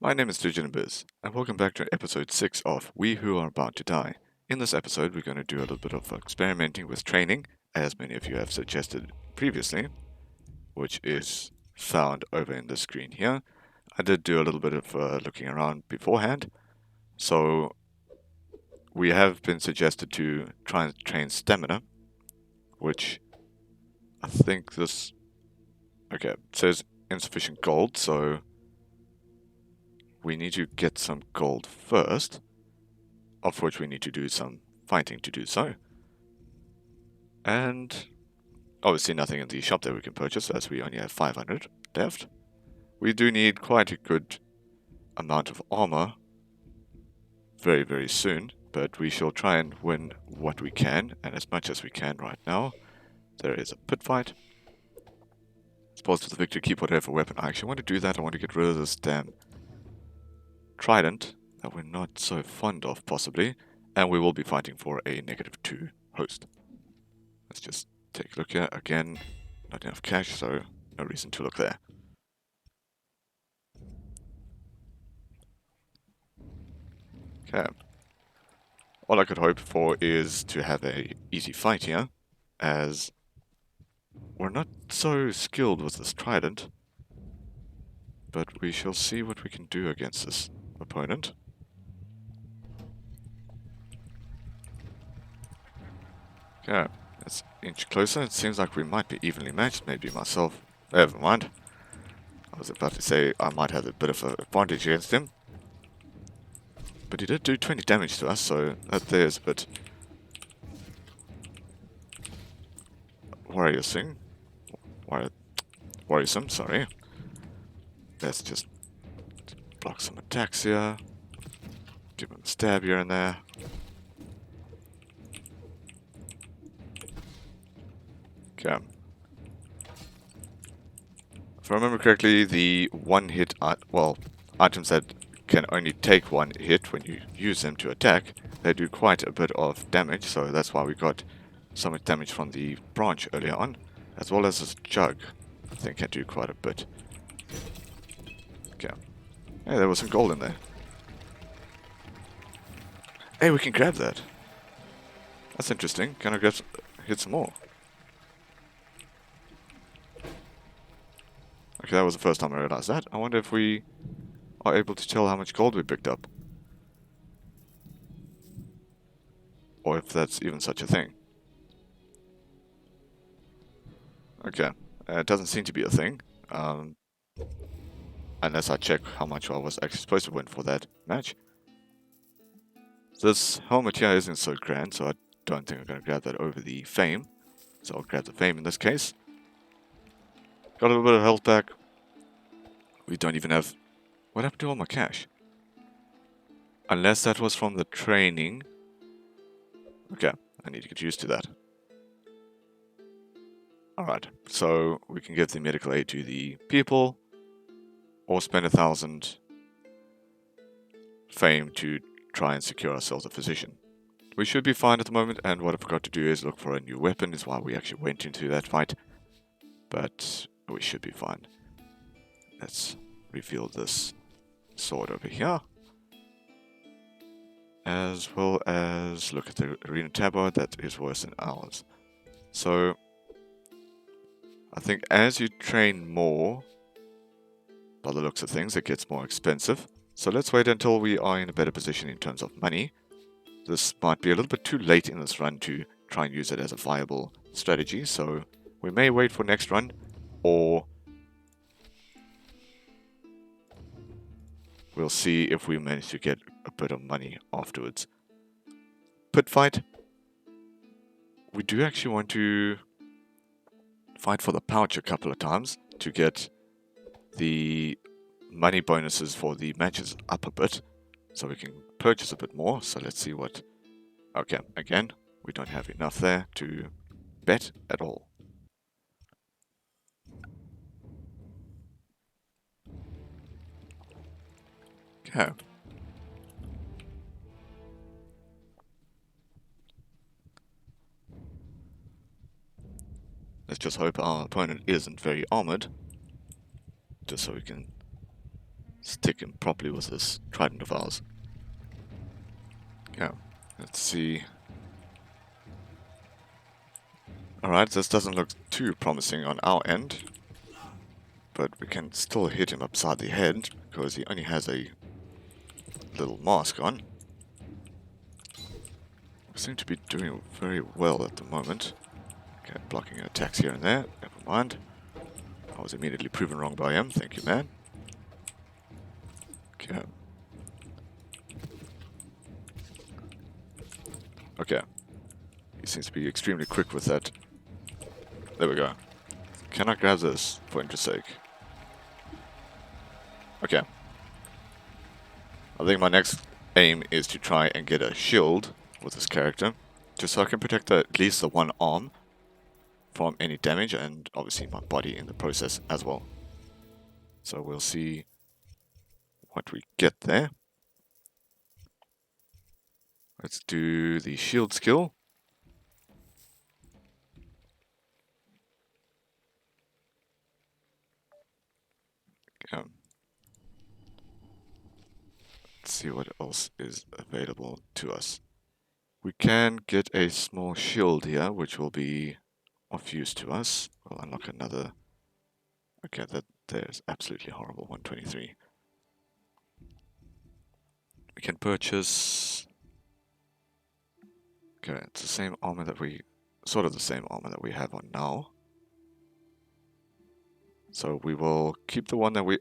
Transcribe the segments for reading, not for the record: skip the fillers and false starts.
My name is Dickus, and welcome back to episode 6 of We Who Are About to Die. In this episode, we're going to do a little bit of experimenting with training, as many of you have suggested previously, which is found over in the screen here. I did do a little bit of looking around beforehand, so we have been suggested to try and train stamina, which I think this... Okay, it says insufficient gold, so we need to get some gold first, of which we need to do some fighting to do so. And obviously nothing in the shop that we can purchase, as we only have 500 left. We do need quite a good amount of armor very, very soon, but we shall try and win what we can, and as much as we can right now. There is a pit fight. Suppose to the victor, keep whatever weapon. I actually want to do that. I want to get rid of this damn trident that we're not so fond of, possibly, and we will be fighting for a -2 host. Let's just take a look here. Again, not enough cash, so no reason to look there. Okay. All I could hope for is to have a easy fight here, as we're not so skilled with this trident, but we shall see what we can do against this opponent. Okay, let's inch closer. It seems like we might be evenly matched. Maybe myself. Never mind. I was about to say I might have a bit of an advantage against him. But he did do 20 damage to us, so that there's a bit worrisome. Worrisome, sorry. Let's just block some attacks here. Give him a stab here and there. Okay. If I remember correctly, the one hit, items that can only take one hit when you use them to attack, they do quite a bit of damage, so that's why we got so much damage from the branch earlier on, as well as this jug. I think can do quite a bit. Okay. Hey, there was some gold in there. Hey, we can grab that. That's interesting. Can I hit some more? Okay, that was the first time I realized that. I wonder if we are able to tell how much gold we picked up. Or if that's even such a thing. Okay, it doesn't seem to be a thing. Unless I check how much I was actually supposed to win for that match. This helmet here isn't so grand, so I don't think I'm going to grab that over the fame. So I'll grab the fame in this case. Got a little bit of health back. We don't even have... What happened to all my cash? Unless that was from the training. Okay, I need to get used to that. Alright, so we can give the medical aid to the people, or spend 1,000 fame to try and secure ourselves a physician. We should be fine at the moment, and what I forgot to do is look for a new weapon, is why we actually went into that fight. But we should be fine. Let's reveal this sword over here. As well as look at the arena tabard, that is worse than ours. So I think as you train more, by the looks of things, it gets more expensive. So let's wait until we are in a better position in terms of money. This might be a little bit too late in this run to try and use it as a viable strategy, so we may wait for next run, or we'll see if we manage to get a bit of money afterwards. Pit fight. We do actually want to fight for the pouch a couple of times to get the money bonuses for the matches up a bit, so we can purchase a bit more. So let's see what... Okay, again, we don't have enough there to bet at all. Okay. Let's just hope our opponent isn't very armored, just so we can stick him properly with this trident of ours. Yeah, let's see. Alright, this doesn't look too promising on our end, but we can still hit him upside the head because he only has a little mask on. We seem to be doing very well at the moment. Okay, blocking attacks here and there. Never mind. I was immediately proven wrong by him. Thank you, man. Okay. Okay. He seems to be extremely quick with that. There we go. Can I grab this for interest's sake? Okay. I think my next aim is to try and get a shield with this character, just so I can protect at least the one arm from any damage, and obviously my body in the process as well. So we'll see what we get there. Let's do the shield skill. Okay. Let's see what else is available to us. We can get a small shield here, which will be of use to us. We'll unlock another. Okay, there's absolutely horrible 123. We can purchase. Okay, it's the same armor that we, sort of the same armor that we have on now. So we will keep the one that we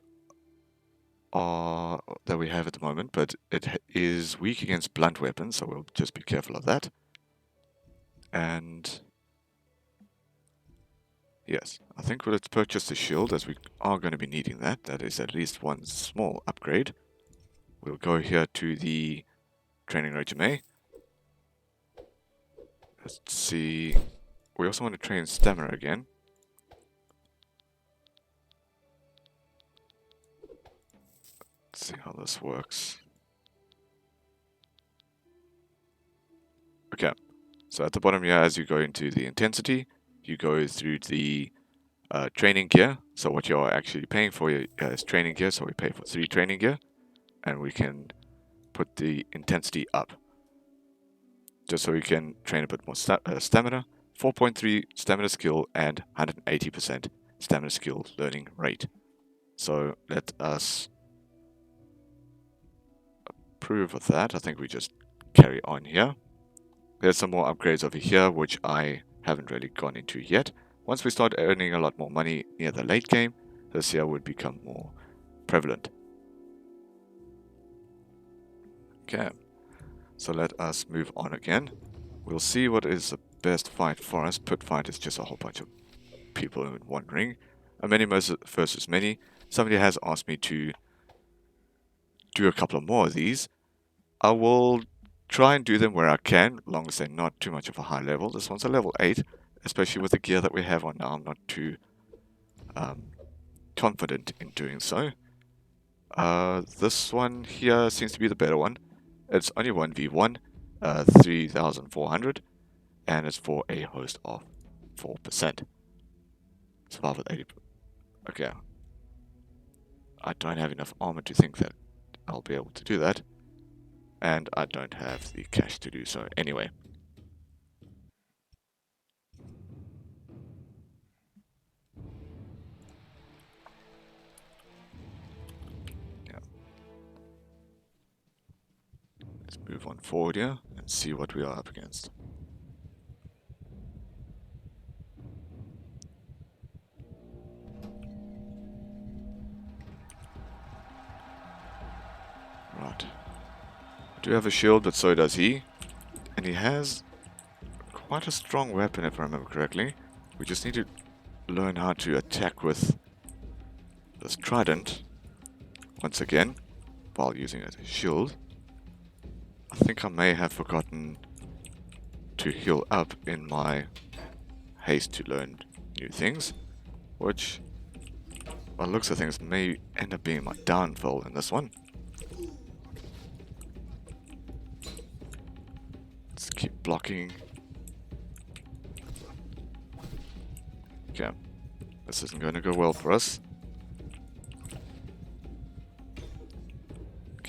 have at the moment, but it is weak against blunt weapons, so we'll just be careful of that. And yes, I think let's purchase the shield, as we are going to be needing that. That is at least one small upgrade. We'll go here to the training resume. Let's see. We also want to train stamina again. Let's see how this works. Okay, so at the bottom here, as you go into the intensity, you go through the training gear. So what you're actually paying for is training gear, so we pay for 3 training gear, and we can put the intensity up, just so we can train a bit more stamina. 4.3 stamina skill and 180% stamina skill learning rate. So let us approve of that. I think we just carry on here. There's some more upgrades over here, which I haven't really gone into yet. Once we start earning a lot more money near the late game, this here would become more prevalent. Okay, so let us move on again. We'll see what is the best fight for us. Pit fight is just a whole bunch of people in one ring. A many versus many. Somebody has asked me to do a couple of more of these. I will try and do them where I can, as long as they're not too much of a high level. This one's a level 8, especially with the gear that we have on now. I'm not too confident in doing so. This one here seems to be the better one. It's only 1v1, 3,400, and it's for a host of 4%. Survival with 80. Okay. I don't have enough armor to think that I'll be able to do that. And I don't have the cash to do so anyway. Yeah. Let's move on forward here and see what we are up against. Right. I do have a shield, but so does he. And he has quite a strong weapon, if I remember correctly. We just need to learn how to attack with this trident once again while using it as a shield. I think I may have forgotten to heal up in my haste to learn new things, which, by the looks of things, may end up being my downfall in this one. Let's keep blocking. Okay, this isn't going to go well for us.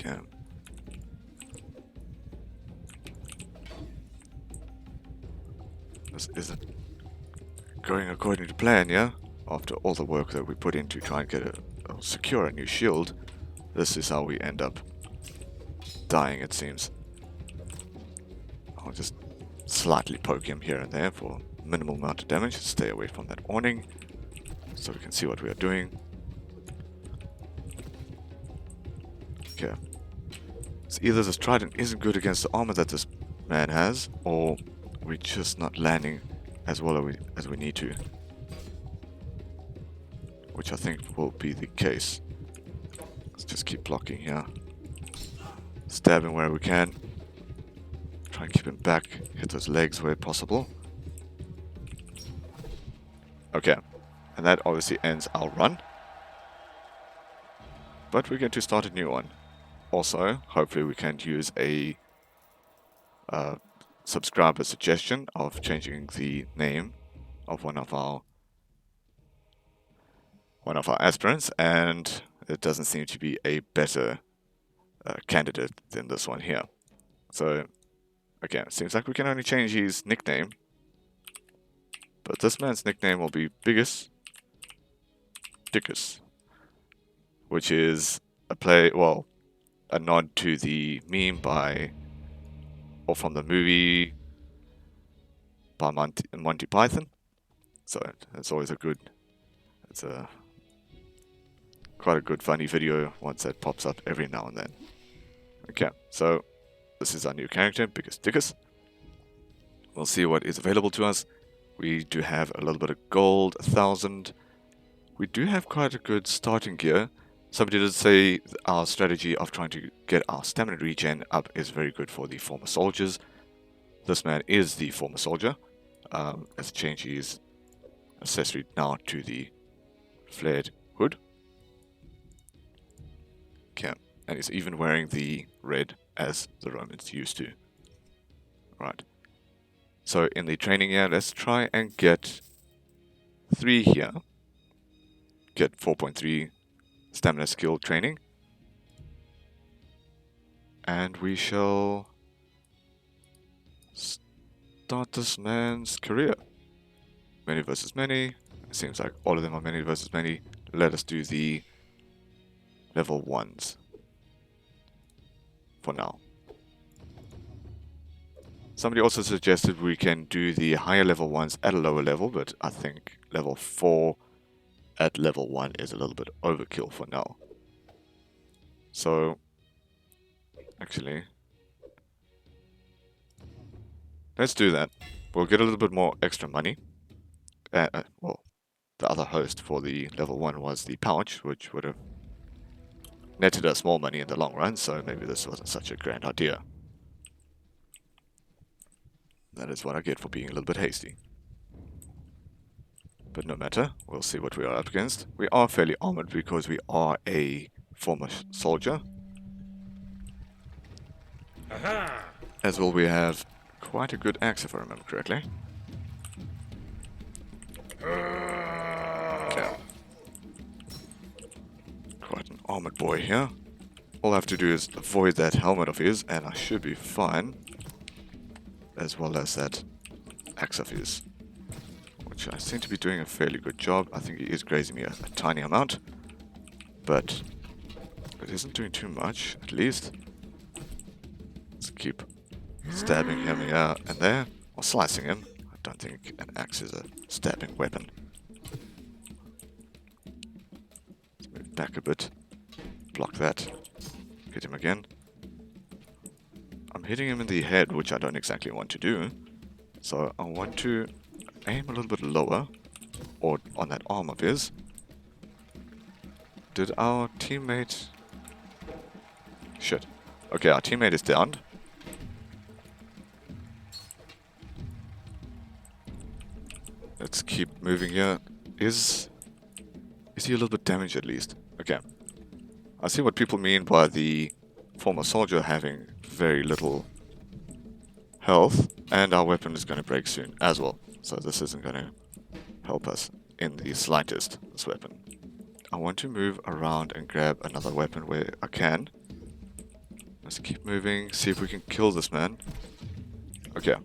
Okay. This isn't going according to plan, yeah? After all the work that we put in to try and get secure a new shield, this is how we end up dying, it seems. I'll just slightly poke him here and there for minimal amount of damage. Stay away from that awning so we can see what we are doing. Okay. So either this trident isn't good against the armor that this man has, or we're just not landing as well as we need to. Which I think will be the case. Let's just keep blocking here. Stab him where we can. Try and keep him back. Hit those legs where possible. Okay. And that obviously ends our run. But we're going to start a new one. Also, hopefully we can use a subscriber suggestion of changing the name of one of our aspirants, and it doesn't seem to be a better candidate than this one here. So, again, it seems like we can only change his nickname, but this man's nickname will be Biggus, Dickus, which is a nod to the meme or from the movie by Monty Python. So it's always quite a good funny video once that pops up every now and then. Okay, so this is our new character, Biggus Dickus. We'll see what is available to us. We do have a little bit of gold, 1,000. We do have quite a good starting gear. Somebody did say our strategy of trying to get our stamina regen up is very good for the former soldiers. This man is the former soldier. Let's change his accessory now to the flared hood. Okay, and he's even wearing the red as the Romans used to. Right. So in the training here, let's try and get 3 here. Get 4.3 stamina skill training. And we shall start this man's career. Many versus many. It seems like all of them are many versus many. Let us do the level 1s for now. Somebody also suggested we can do the higher level 1s at a lower level, but I think level 4 at level 1 is a little bit overkill for now. So, actually, let's do that. We'll get a little bit more extra money. Well, the other host for the level 1 was the pouch, which would have netted us more money in the long run, so maybe this wasn't such a grand idea. That is what I get for being a little bit hasty. But no matter, we'll see what we are up against. We are fairly armored because we are a former soldier. Aha! As well, we have quite a good axe, if I remember correctly. Okay. Quite an armored boy here. All I have to do is avoid that helmet of his, and I should be fine. As well as that axe of his, which I seem to be doing a fairly good job. I think he is grazing me a tiny amount, but it isn't doing too much, at least. Let's keep stabbing him here and there, or slicing him. I don't think an axe is a stabbing weapon. Let's move back a bit, block that, hit him again. I'm hitting him in the head, which I don't exactly want to do. So I want to aim a little bit lower, or on that arm of his. Did our teammate... Shit. Okay, our teammate is downed. Let's keep moving here. Is he a little bit damaged at least? Okay. I see what people mean by the former soldier having very little health, and our weapon is going to break soon as well. So this isn't going to help us in the slightest, this weapon. I want to move around and grab another weapon where I can. Let's keep moving, see if we can kill this man. Okay.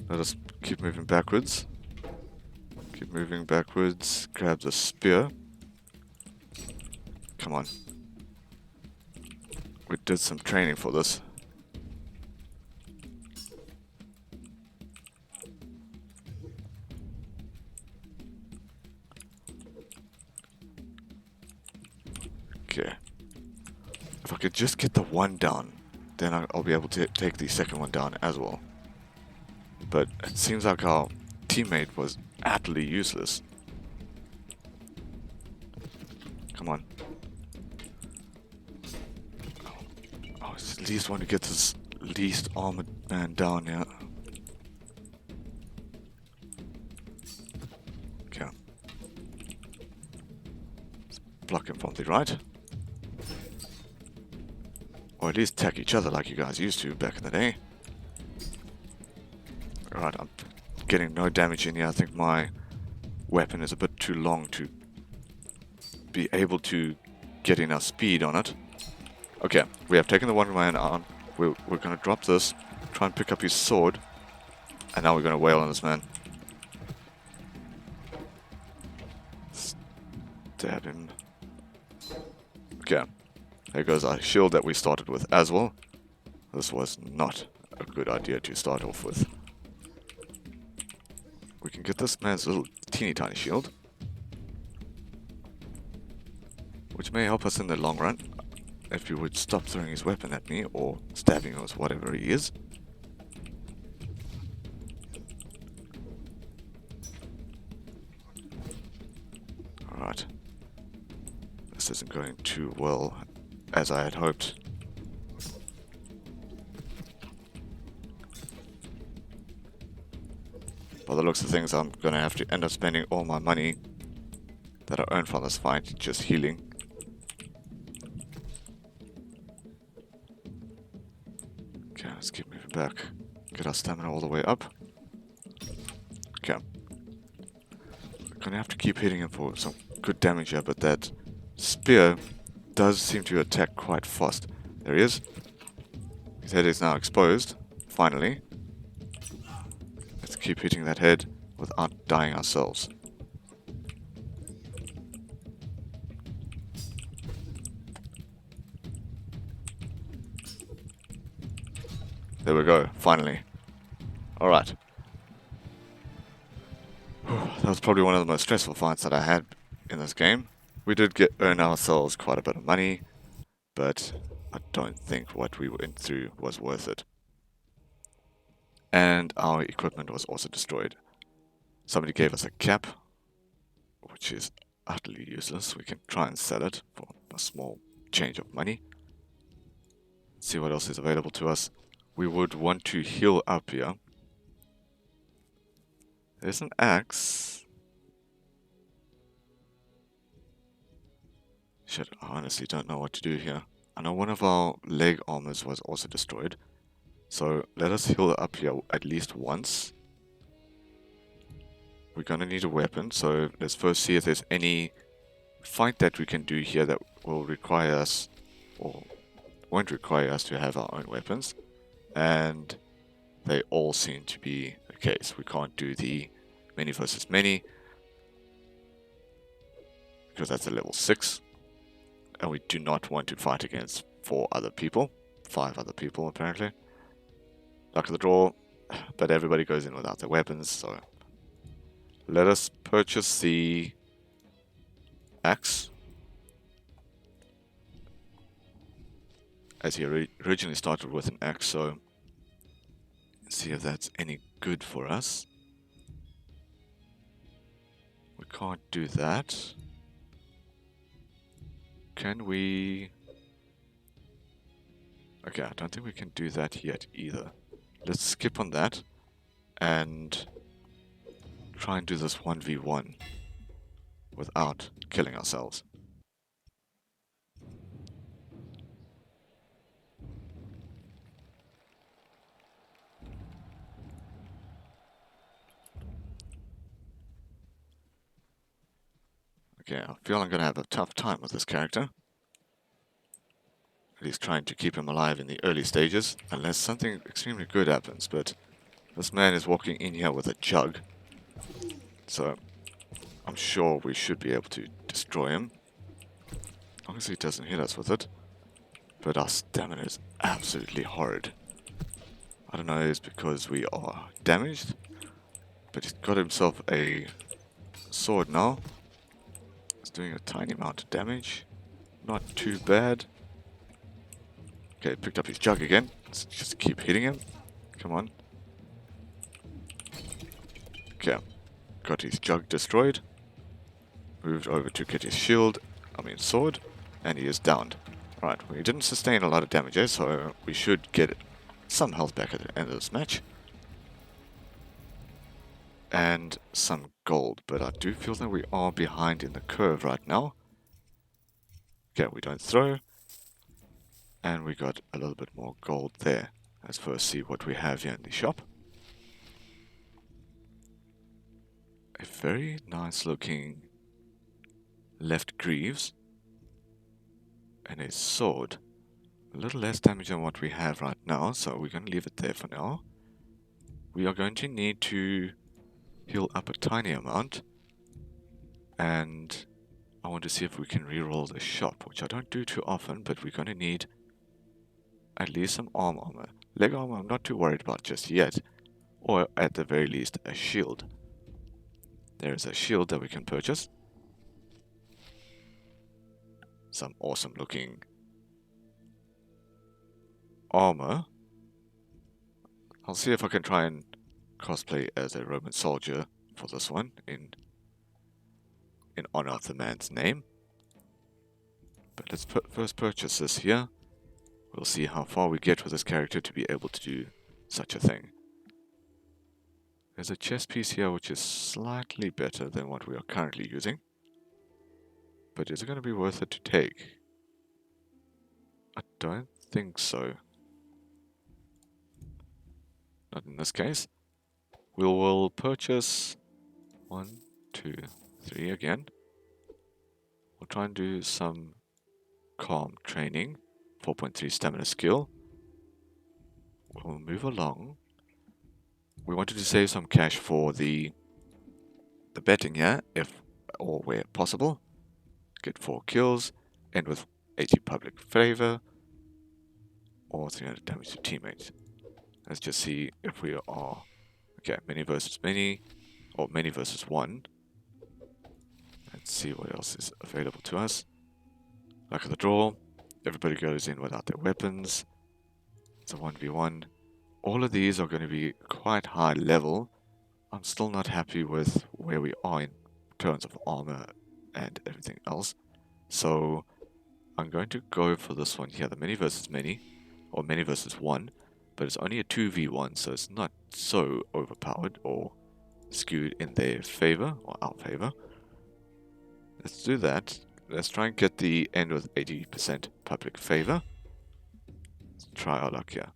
Let us keep moving backwards. Keep moving backwards. Grab the spear. Come on. We did some training for this. Okay. If I could just get the one down, then I'll be able to take the second one down as well. But it seems like our teammate was utterly useless. Come on. Oh, I at least want to get this least armored man down here. Okay. Let's block him from the right. Or at least attack each other like you guys used to back in the day. Alright, I'm getting no damage in here. I think my weapon is a bit too long to be able to get enough speed on it. Okay, we have taken the one man on. We're going to drop this, try and pick up his sword, and now we're going to wail on this man. Stab him. Okay, there goes our shield that we started with as well. This was not a good idea to start off with. We can get this man's little teeny tiny shield, which may help us in the long run if he would stop throwing his weapon at me or stabbing us, whatever he is. Alright. This isn't going too well as I had hoped. By the looks of things, I'm gonna have to end up spending all my money that I earned from this fight just healing. Okay, let's keep moving back. Get our stamina all the way up. Okay. Gonna have to keep hitting him for some good damage here, but that spear does seem to attack quite fast. There he is. His head is now exposed, finally. Let's keep hitting that head without dying ourselves. There we go, finally. Alright. That was probably one of the most stressful fights that I had in this game. We did earn ourselves quite a bit of money, but I don't think what we went through was worth it. And our equipment was also destroyed. Somebody gave us a cap, which is utterly useless. We can try and sell it for a small change of money. See what else is available to us. We would want to heal up here. There's an axe. Shit, I honestly don't know what to do here. I know one of our leg armors was also destroyed. So let us heal up here at least once. We're gonna need a weapon, so let's first see if there's any fight that we can do here that will require us, or won't require us to have our own weapons. And they all seem to be the case. We can't do the many versus many, because that's a level 6. And we do not want to fight against 4 other people. 5 other people, apparently. Luck of the draw, but everybody goes in without their weapons, so let us purchase the axe. As he originally started with an axe, so let's see if that's any good for us. We can't do that. Can we? Okay, I don't think we can do that yet either. Let's skip on that and try and do this 1v1 without killing ourselves. Okay, I feel I'm gonna have a tough time with this character. At least trying to keep him alive in the early stages, unless something extremely good happens. But this man is walking in here with a jug, so I'm sure we should be able to destroy him. Obviously, he doesn't hit us with it, but our stamina is absolutely horrid. I don't know if it's because we are damaged, but he's got himself a sword now. It's doing a tiny amount of damage. Not too bad. Okay, picked up his jug again. Let's just keep hitting him. Come on. Okay, got his jug destroyed. Moved over to get his sword, and he is downed. Right, we didn't sustain a lot of damage there, so we should get some health back at the end of this match. And some gold, but I do feel that we are behind in the curve right now. Okay, we don't throw. And we got a little bit more gold there. Let's first see what we have here in the shop. A very nice looking left greaves. And a sword. A little less damage than what we have right now, so we're going to leave it there for now. We are going to need to heal up a tiny amount. And I want to see if we can reroll the shop, which I don't do too often, but we're going to need at least some armor. Leg armor I'm not too worried about just yet. Or at the very least a shield. There is a shield that we can purchase. Some awesome looking armor. I'll see if I can try and cosplay as a Roman soldier for this one in honor of the man's name. But let's first purchase this here. We'll see how far we get with this character to be able to do such a thing. There's a chest piece here which is slightly better than what we are currently using. But is it going to be worth it to take? I don't think so. Not in this case. We will purchase 1, 2, 3 again. We'll try and do some calm training. 4.3 stamina skill. We'll move along. We wanted to save some cash for the betting here, if or where possible. Get 4 kills, end with 80 public favor, or 300 damage to teammates. Let's just see if we are... Okay, many versus many, or many versus one. Let's see what else is available to us. Luck of the draw. Everybody goes in without their weapons. It's a 1v1. All of these are going to be quite high level. I'm still not happy with where we are in terms of armor and everything else. So I'm going to go for this one here, the many versus many, or many versus one. But it's only a 2v1, so it's not so overpowered or skewed in their favor or our favor. Let's do that. Let's try and get the end with 80% public favor. Let's try our luck here.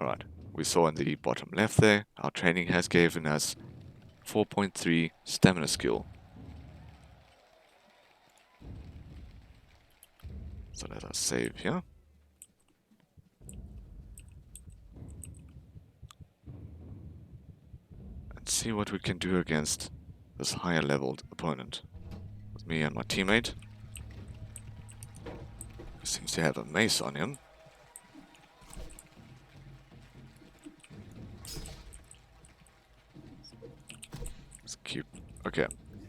Alright, we saw in the bottom left there, our training has given us 4.3 stamina skill. So let us save here. And see what we can do against this higher leveled opponent. With me and my teammate. He seems to have a mace on him. Let's keep... Okay.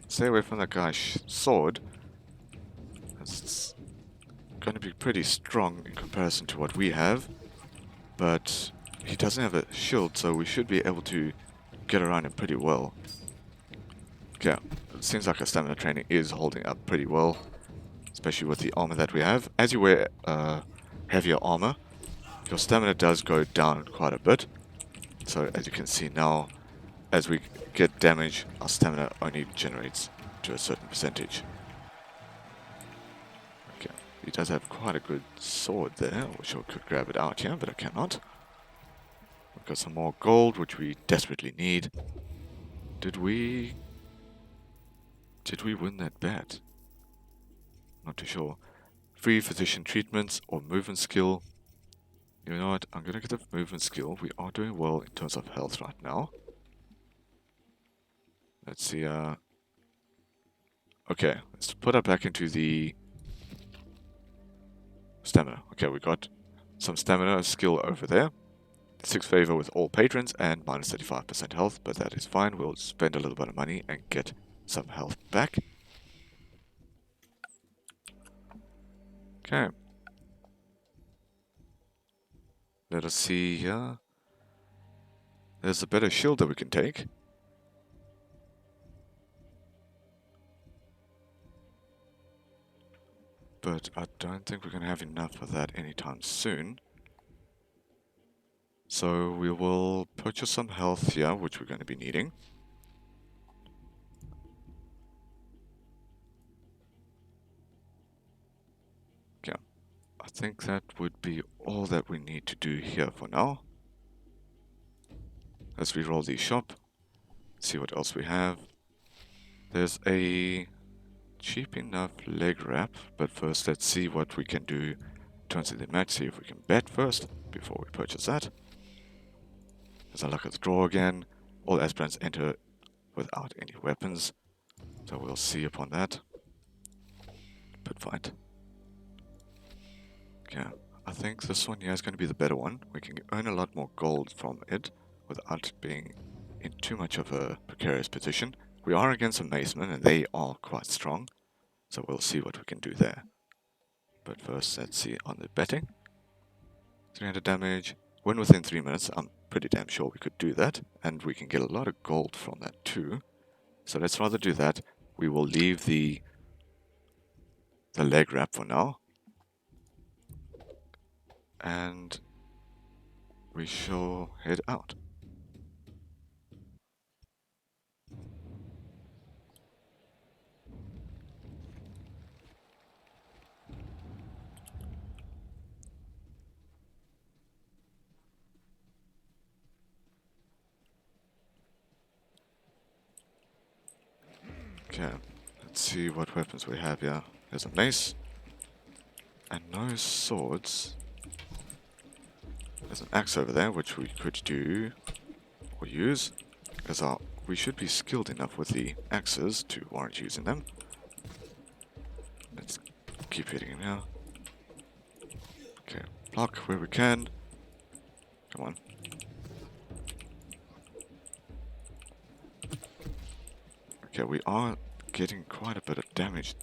Stay away from that guy's sword. It's going to be pretty strong in comparison to what we have. But he doesn't have a shield, so we should be able to get around him pretty well. Okay. It seems like our stamina training is holding up pretty well. Especially with the armor that we have. As you wear heavier armor, your stamina does go down quite a bit. So as you can see now, as we get damage, our stamina only generates to a certain percentage. Okay, he does have quite a good sword there. I wish I could grab it out here, but I cannot. We've got some more gold, which we desperately need. Did we win that bet? Not too sure. free physician treatments or movement skill. You know what? I'm gonna get the movement skill. We are doing well in terms of health right now. Let's see. Okay, let's put that back into the stamina. Okay, we got some stamina skill over there. 6 favor with all patrons and minus 35% health, but that is fine. We'll spend a little bit of money and get some health back. Okay. Let us see here. There's a better shield that we can take. But I don't think we're going to have enough of that anytime soon. So we will purchase some health here, which we're going to be needing. Okay. I think that would be all that we need to do here for now. Let's reroll the shop. See what else we have. There's a cheap enough leg wrap, but first let's see what we can do towards the match. See if we can bet first before we purchase that. There's a luck of the draw again. All aspirants enter without any weapons, so we'll see upon that. But fight. Yeah, I think this one here is going to be the better one. We can earn a lot more gold from it without being in too much of a precarious position. We are against some macemen and they are quite strong, so we'll see what we can do there. But first, let's see on the betting. 300 damage. Win within 3 minutes. I'm pretty damn sure we could do that, and we can get a lot of gold from that too. So let's rather do that. We will leave the leg wrap for now. And we shall head out. Okay, let's see what weapons we have here. There's a mace. And no swords. There's an axe over there, which we could do or use, because we should be skilled enough with the axes to warrant using them. Let's keep hitting him here. Okay, block where we can. Come on. Okay, we are getting quite a bit of damage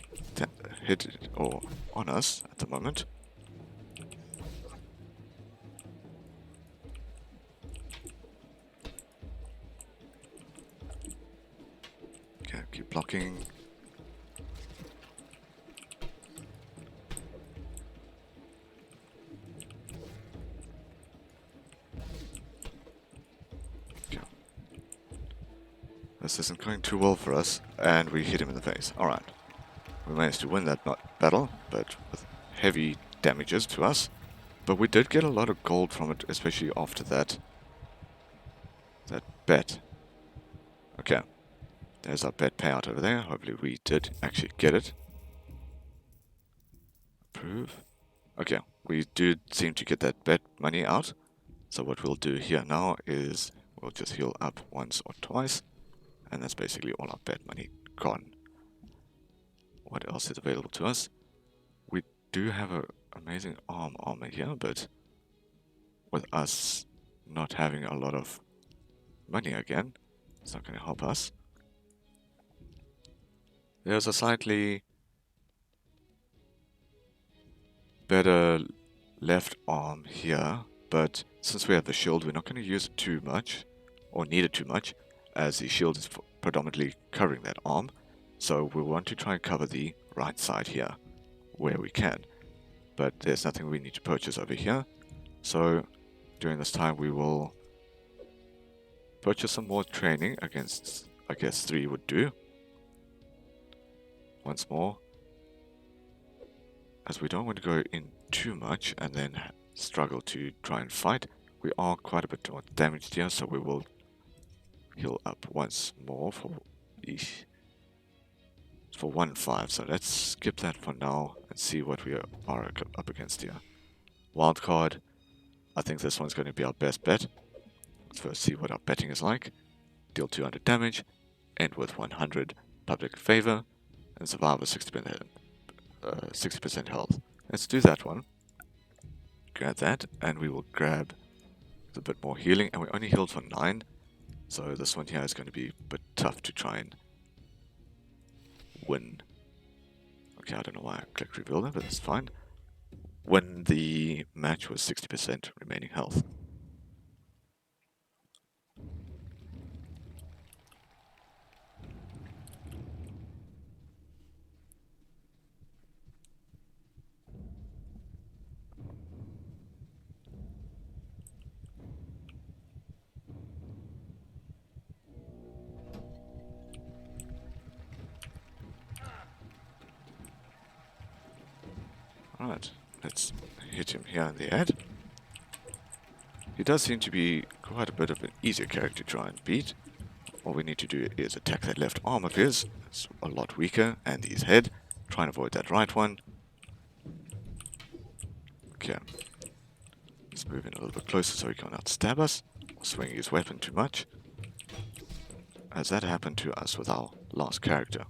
hit or on us at the moment. Okay, keep blocking. This isn't going too well for us, and we hit him in the face. Alright. We managed to win that battle, but with heavy damages to us. But we did get a lot of gold from it, especially after that bet. Okay. There's our bet payout over there. Hopefully we did actually get it. Approve. Okay, we do seem to get that bet money out. So what we'll do here now is we'll just heal up once or twice. And that's basically all our bet money gone. What else is available to us? We do have an amazing armor here, but with us not having a lot of money again, it's not going to help us. There's a slightly better left arm here, but since we have the shield, we're not going to use it too much, or need it too much, as the shield is predominantly covering that arm. So we want to try and cover the right side here, where we can. But there's nothing we need to purchase over here. So during this time we will purchase some more training against, I guess 3 would do. Once more. As we don't want to go in too much and then struggle to try and fight. We are quite a bit damaged here, so we will heal up once more for 1-5. So let's skip that for now and see what we are up against here. Wildcard, I think this one's going to be our best bet. Let's first see what our betting is like. Deal 200 damage, end with 100 public favor, and survive with 60% health. Let's do that one. Grab that, and we will grab a bit more healing, and we only healed for 9, so this one here is going to be a bit tough to try and win. Okay, I don't know why I clicked reveal there, but that's fine. Win the match with 60% remaining health. Alright, let's hit him here in the head. He does seem to be quite a bit of an easier character to try and beat. All we need to do is attack that left arm of his. It's a lot weaker, and his head. Try and avoid that right one. Okay. Let's move in a little bit closer so he can't outstab us, or swing his weapon too much. As that happened to us with our last character.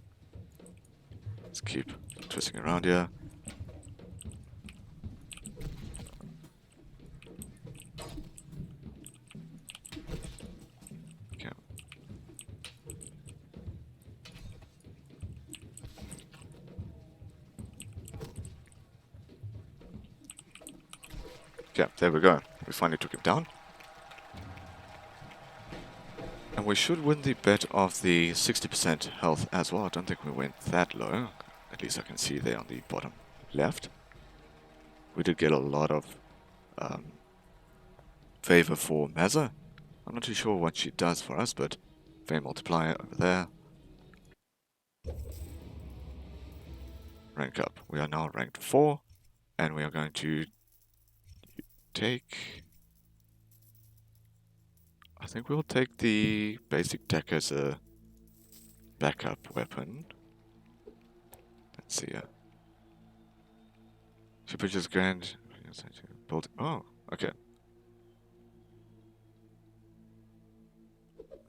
Let's keep twisting around here. Okay. Okay, there we go. We finally took him down. And we should win the bet of the 60% health as well. I don't think we went that low. At least I can see there on the bottom left. We did get a lot of favor for Mazza. I'm not too sure what she does for us, but fame multiplier over there. Rank up. We are now ranked 4, and we are going to take... I think we'll take the basic deck as a backup weapon. Let's see here. She purchased grand... Oh, okay.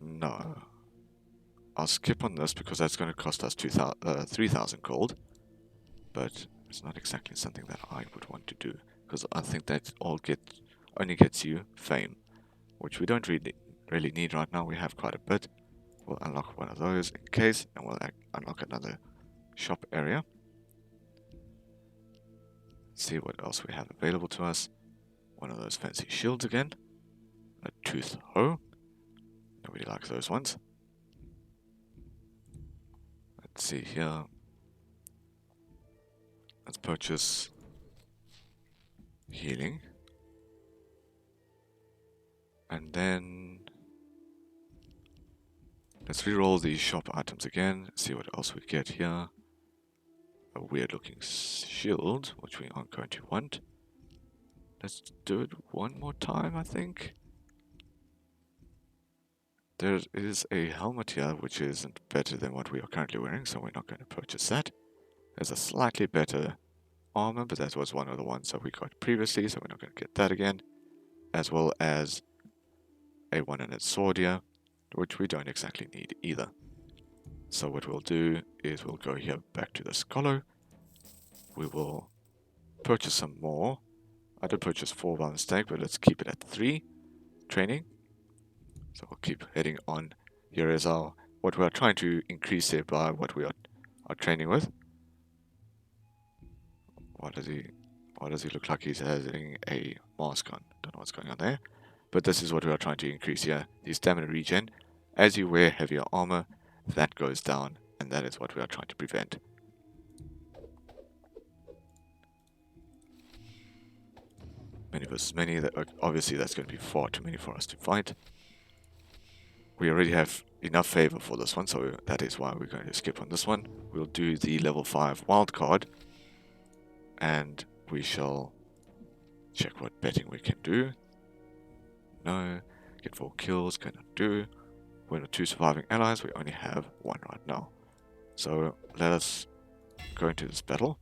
No. I'll skip on this because that's going to cost us 3,000 gold. But it's not exactly something that I would want to do, because I think that only gets you fame, which we don't really need right now. We have quite a bit. We'll unlock one of those in case, and we'll unlock another shop area. See what else we have available to us. One of those fancy shields again. A tooth hoe. Nobody likes those ones. Let's see here. Let's purchase healing. And then let's reroll the shop items again. See what else we get here. A weird looking shield, which we aren't going to want. Let's do it one more time, I think. There is a helmet here, which isn't better than what we are currently wearing, so we're not going to purchase that. There's a slightly better armor, but that was one of the ones that we got previously, so we're not going to get that again. As well as a one-handed sword here, which we don't exactly need either. So what we'll do is we'll go here back to the scholar. We will purchase some more. I did purchase 4 by mistake, but let's keep it at 3 training. So we'll keep heading on. Here is what we are trying to increase here by what we are training with. Why does he look like he's having a mask on? Don't know what's going on there. But this is what we are trying to increase here. The stamina regen. As you wear heavier armor, that goes down, and that is what we are trying to prevent. Many versus many. Obviously, that's going to be far too many for us to fight. We already have enough favor for this one, so that is why we're going to skip on this one. We'll do the level 5 wildcard, and we shall check what betting we can do. No. Get 4 kills, cannot do. Win with 2 surviving allies, we only have 1 right now. So let us go into this battle.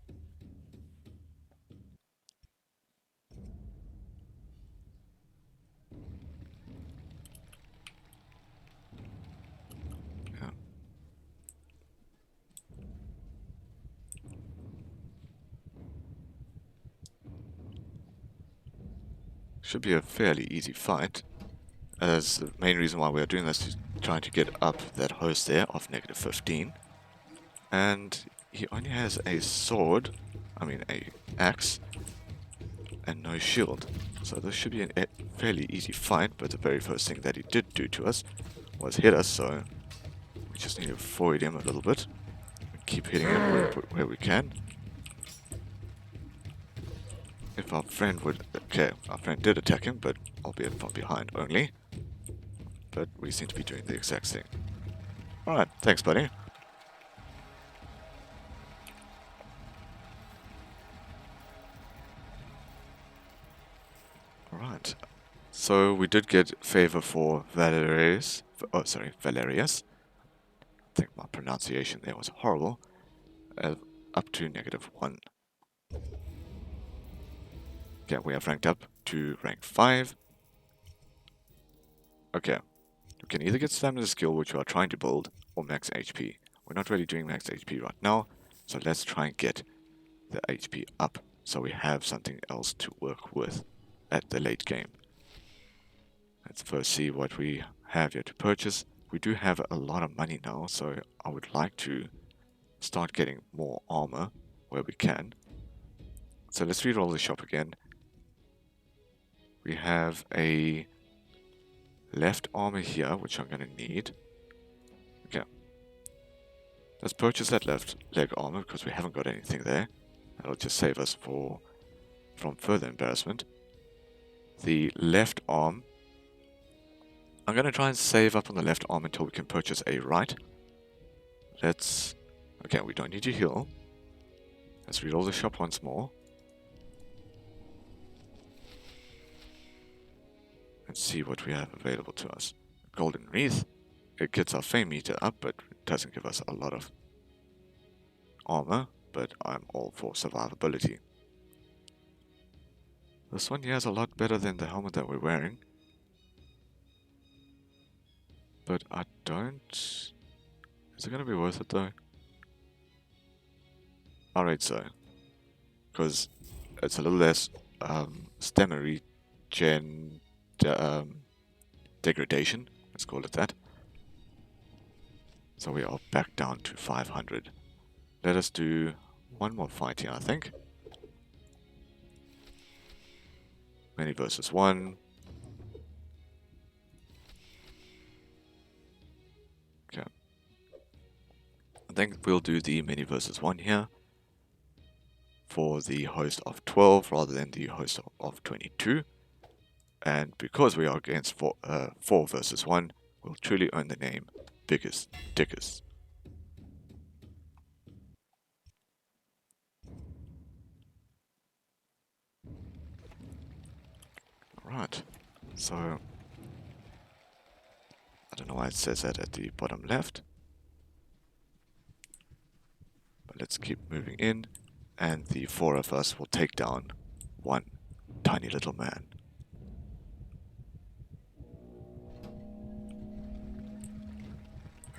should be a fairly easy fight, as the main reason why we are doing this is trying to get up that host there of -15. And he only has a sword, I mean a axe, and no shield. So this should be a fairly easy fight, but the very first thing that he did do to us was hit us, so we just need to avoid him a little bit. Keep hitting him where we can. If our friend would... Okay, our friend did attack him, but albeit from behind only. But we seem to be doing the exact thing. Alright, thanks buddy. Alright, so we did get favor for Valerius. Oh, sorry, Valerius. I think my pronunciation there was horrible. Up to -1. Yeah, we have ranked up to rank 5. Okay, we can either get stamina skill, which we are trying to build, or max HP. We're not really doing max HP right now, so let's try and get the HP up, so we have something else to work with at the late game. Let's first see what we have here to purchase. We do have a lot of money now, so I would like to start getting more armor where we can. So let's reroll the shop again. We have a left armor here, which I'm going to need. Okay. Let's purchase that left leg armor because we haven't got anything there. That'll just save us from further embarrassment. The left arm. I'm going to try and save up on the left arm until we can purchase a right. Let's... Okay, we don't need to heal. Let's reroll the shop once more. And see what we have available to us. Golden Wreath. It gets our fame meter up, but it doesn't give us a lot of armor. But I'm all for survivability. This one here is a lot better than the helmet that we're wearing. But I don't... Is it going to be worth it though? I'll rate so. Because it's a little less stamina regen degradation. Let's call it that. So we are back down to 500. Let us do one more fight here, I think. Many versus 1. Okay. I think we'll do the many versus 1 here. For the host of 12 rather than the host of 22. And because we are against 4 versus 1, we'll truly earn the name Biggus, Dickus. Right, so I don't know why it says that at the bottom left. But let's keep moving in, and the 4 of us will take down one tiny little man.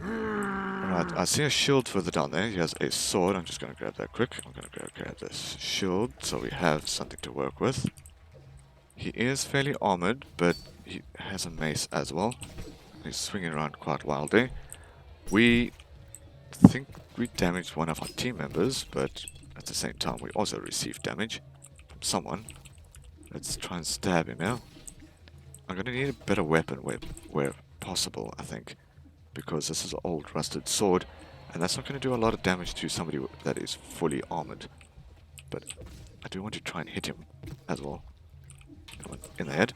Alright, I see a shield further down there. He has a sword. I'm just going to grab that quick. I'm going to go grab this shield so we have something to work with. He is fairly armored, but he has a mace as well. He's swinging around quite wildly. We think we damaged one of our team members, but at the same time we also received damage from someone. Let's try and stab him now. I'm going to need a better weapon where possible, I think. Because this is an old rusted sword, and that's not going to do a lot of damage to somebody that is fully armored. But I do want to try and hit him as well. Come on, in the head.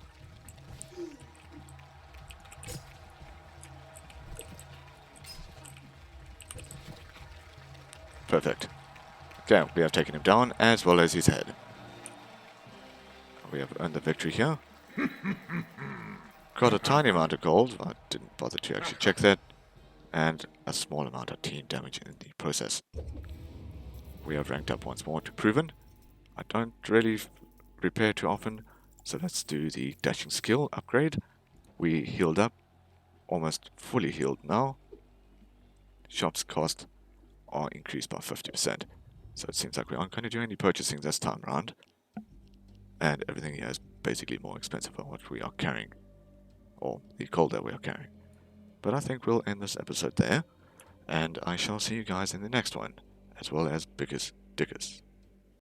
Perfect. Okay, we have taken him down as well as his head. We have earned the victory here. Got a tiny amount of gold. I didn't bother to actually check that. And a small amount of team damage in the process. We have ranked up once more to proven. I don't really repair too often, so let's do the dashing skill upgrade. We healed up, almost fully healed now. Shop's cost are increased by 50%. So it seems like we aren't going to do any purchasing this time around. And everything here is basically more expensive than what we are carrying, or the coal that we are carrying. But I think we'll end this episode there, and I shall see you guys in the next one, as well as Biggus Dickus.